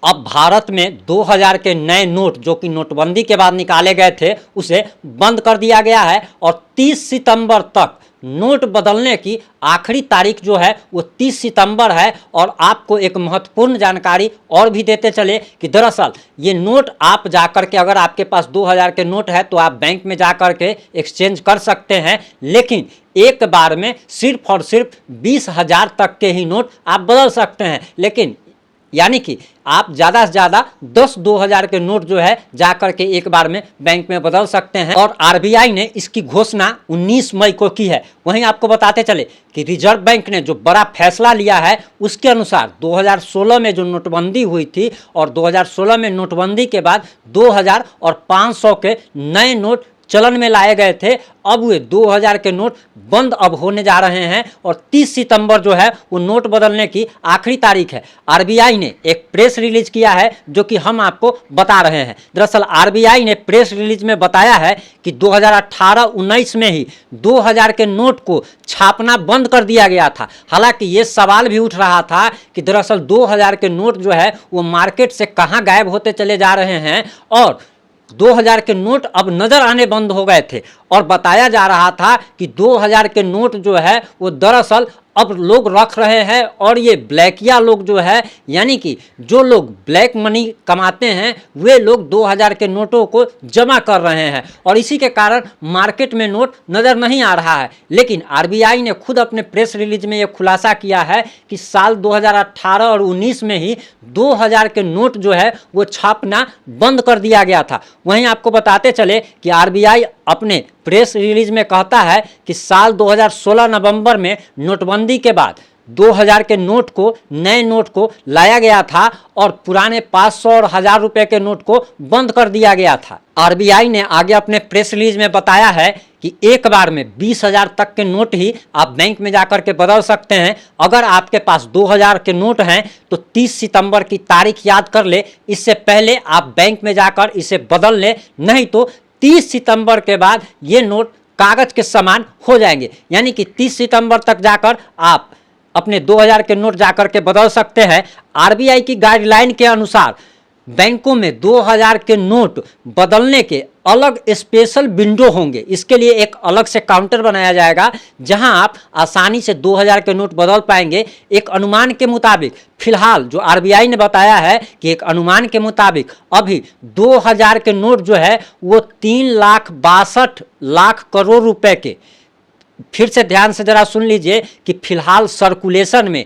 अब भारत में 2000 के नए नोट जो कि नोटबंदी के बाद निकाले गए थे उसे बंद कर दिया गया है और 30 सितंबर तक नोट बदलने की आखिरी तारीख जो है वो 30 सितंबर है। और आपको एक महत्वपूर्ण जानकारी और भी देते चले कि दरअसल ये नोट आप जाकर के, अगर आपके पास 2000 के नोट है तो आप बैंक में जाकर के एक्सचेंज कर सकते हैं, लेकिन एक बार में सिर्फ और सिर्फ 20,000 तक के ही नोट आप बदल सकते हैं। लेकिन यानी कि आप ज़्यादा से ज़्यादा 10-2000 के नोट जो है जाकर के एक बार में बैंक में बदल सकते हैं। और आरबीआई ने इसकी घोषणा 19 मई को की है। वहीं आपको बताते चले कि रिजर्व बैंक ने जो बड़ा फैसला लिया है उसके अनुसार 2016 में जो नोटबंदी हुई थी और 2016 में नोटबंदी के बाद 2000 और 500 के नए नोट चलन में लाए गए थे। अब वे 2000 के नोट बंद अब होने जा रहे हैं और 30 सितंबर जो है वो नोट बदलने की आखिरी तारीख है। आरबीआई ने एक प्रेस रिलीज किया है जो कि हम आपको बता रहे हैं। दरअसल आरबीआई ने प्रेस रिलीज में बताया है कि 2018-19 में ही 2000 के नोट को छापना बंद कर दिया गया था। हालांकि ये सवाल भी उठ रहा था कि दरअसल 2000 के नोट जो है वो मार्केट से कहाँ गायब होते चले जा रहे हैं और 2000 के नोट अब नजर आने बंद हो गए थे। और बताया जा रहा था कि 2000 के नोट जो है वो दरअसल अब लोग रख रहे हैं और ये ब्लैकिया लोग जो है, यानी कि जो लोग ब्लैक मनी कमाते हैं वे लोग 2000 के नोटों को जमा कर रहे हैं और इसी के कारण मार्केट में नोट नज़र नहीं आ रहा है। लेकिन आरबीआई ने खुद अपने प्रेस रिलीज में ये खुलासा किया है कि साल 2018 और 19 में ही 2000 के नोट जो है वो छापना बंद कर दिया गया था। वहीं आपको बताते चले कि आरबीआई अपने प्रेस रिलीज में कहता है कि साल 2016 नवंबर में नोटबंदी के बाद 2000 के नोट को, नए नोट को लाया गया था और पुराने 500 और 1000 रुपए के नोट को बंद कर दिया गया था। आरबीआई ने आगे अपने प्रेस रिलीज में बताया है कि एक बार में 20,000 तक के नोट ही आप बैंक में जाकर के बदल सकते हैं। अगर आपके पास 2000 के नोट हैं तो 30 सितंबर की तारीख याद कर ले, इससे पहले आप बैंक में जाकर इसे बदल लें, नहीं तो 30 सितंबर के बाद ये नोट कागज के समान हो जाएंगे। यानी कि 30 सितंबर तक जाकर आप अपने 2000 के नोट जाकर के बदल सकते हैं। आरबीआई की गाइडलाइन के अनुसार बैंकों में 2000 के नोट बदलने के अलग स्पेशल विंडो होंगे। इसके लिए एक अलग से काउंटर बनाया जाएगा जहां आप आसानी से 2000 के नोट बदल पाएंगे। एक अनुमान के मुताबिक फिलहाल जो आरबीआई ने बताया है कि एक अनुमान के मुताबिक अभी 2000 के नोट जो है वो 3,62,00,000 करोड़ रुपए के, फिर से ध्यान से जरा सुन लीजिए कि फिलहाल सर्कुलेशन में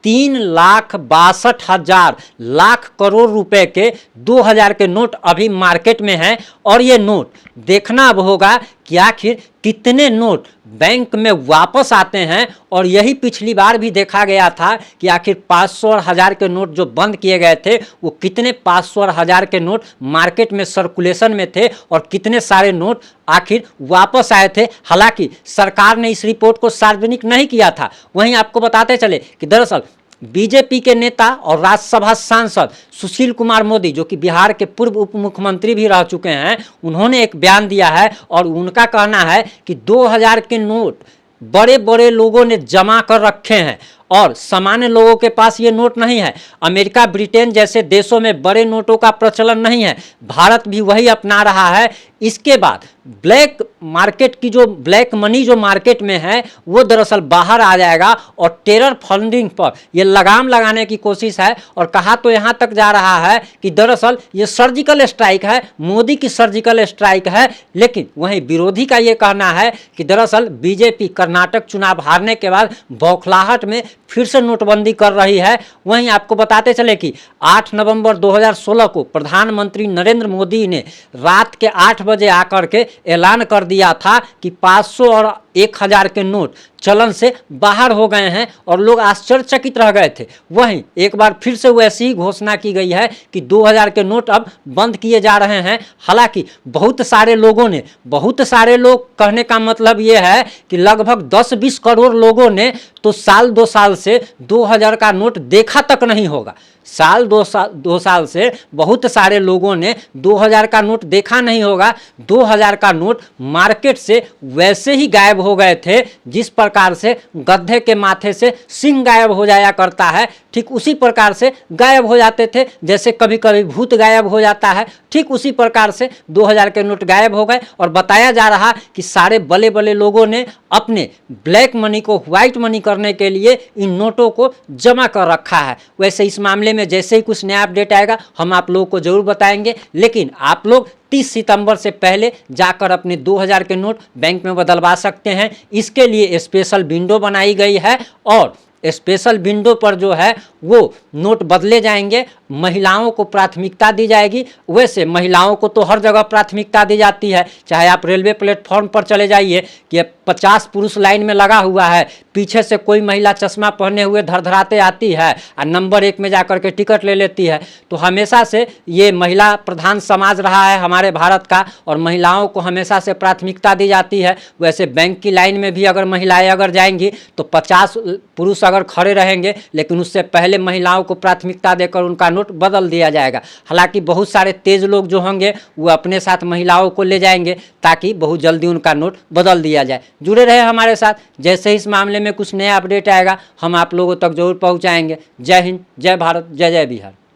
3,62,00,000 करोड़ रुपए के 2000 के नोट अभी मार्केट में हैं। और ये नोट देखना अब होगा कि आखिर कितने नोट बैंक में वापस आते हैं। और यही पिछली बार भी देखा गया था कि आखिर 500 और 1000 के नोट जो बंद किए गए थे वो कितने 500 और 1000 के नोट मार्केट में सर्कुलेशन में थे और कितने सारे नोट आखिर वापस आए थे। हालांकि सरकार ने इस रिपोर्ट को सार्वजनिक नहीं किया था। वहीं आपको बताते चले कि दरअसल बीजेपी के नेता और राज्यसभा सांसद सुशील कुमार मोदी, जो कि बिहार के पूर्व उप मुख्यमंत्री भी रह चुके हैं, उन्होंने एक बयान दिया है और उनका कहना है कि 2000 के नोट बड़े बड़े लोगों ने जमा कर रखे हैं और सामान्य लोगों के पास ये नोट नहीं है। अमेरिका, ब्रिटेन जैसे देशों में बड़े नोटों का प्रचलन नहीं है, भारत भी वही अपना रहा है। इसके बाद ब्लैक मार्केट की जो ब्लैक मनी जो मार्केट में है वो दरअसल बाहर आ जाएगा और टेरर फंडिंग पर ये लगाम लगाने की कोशिश है। और कहा तो यहाँ तक जा रहा है कि दरअसल ये सर्जिकल स्ट्राइक है, मोदी की सर्जिकल स्ट्राइक है। लेकिन वहीं विरोधी का ये कहना है कि दरअसल बीजेपी कर्नाटक चुनाव हारने के बाद बौखलाहट में फिर से नोटबंदी कर रही है। वहीं आपको बताते चले कि 8 नवंबर 2016 को प्रधानमंत्री नरेंद्र मोदी ने रात के 8 बजे आकर के ऐलान कर दिया था कि 500 और 1000 के नोट चलन से बाहर हो गए हैं और लोग आश्चर्यचकित रह गए थे। वहीं एक बार फिर से वैसी ही घोषणा की गई है कि 2000 के नोट अब बंद किए जा रहे हैं। हालांकि बहुत सारे लोगों ने, बहुत सारे लोग कहने का मतलब ये है कि लगभग 10-20 करोड़ लोगों ने तो साल 2 साल से 2000 का नोट देखा तक नहीं होगा। साल 2 साल से बहुत सारे लोगों ने 2000 का नोट देखा नहीं होगा। 2000 का नोट मार्केट से वैसे ही गायब हो गए थे जिस प्रकार से गधे के माथे से सिंह गायब हो जाया करता है, ठीक उसी प्रकार से गायब हो जाते थे, जैसे कभी कभी भूत गायब हो जाता है, ठीक उसी प्रकार से 2000 के नोट गायब हो गए। और बताया जा रहा कि सारे बड़े बड़े लोगों ने अपने ब्लैक मनी को व्हाइट मनी करने के लिए इन नोटों को जमा कर रखा है। वैसे इस मामले में जैसे ही कुछ नया अपडेट आएगा हम आप लोगों को जरूर बताएंगे, लेकिन आप लोग 30 सितंबर से पहले जाकर अपने 2000 के नोट बैंक में बदलवा सकते हैं। इसके लिए स्पेशल विंडो बनाई गई है और स्पेशल विंडो पर जो है वो नोट बदले जाएंगे। महिलाओं को प्राथमिकता दी जाएगी। वैसे महिलाओं को तो हर जगह प्राथमिकता दी जाती है, चाहे आप रेलवे प्लेटफॉर्म पर चले जाइए कि 50 पुरुष लाइन में लगा हुआ है, पीछे से कोई महिला चश्मा पहने हुए धड़धड़ाते आती है और नंबर 1 में जाकर के टिकट ले लेती है। तो हमेशा से ये महिला प्रधान समाज रहा है हमारे भारत का और महिलाओं को हमेशा से प्राथमिकता दी जाती है। वैसे बैंक की लाइन में भी अगर महिलाएं अगर जाएंगी तो 50 पुरुष अगर खड़े रहेंगे, लेकिन उससे पहले महिलाओं को प्राथमिकता देकर उनका नोट बदल दिया जाएगा। हालांकि बहुत सारे तेज लोग जो होंगे वो अपने साथ महिलाओं को ले जाएंगे ताकि बहुत जल्दी उनका नोट बदल दिया जाए। जुड़े रहे हमारे साथ, जैसे ही इस मामले में कुछ नया अपडेट आएगा हम आप लोगों तक जरूर पहुंचाएंगे। जय हिंद, जय भारत, जय जय बिहार।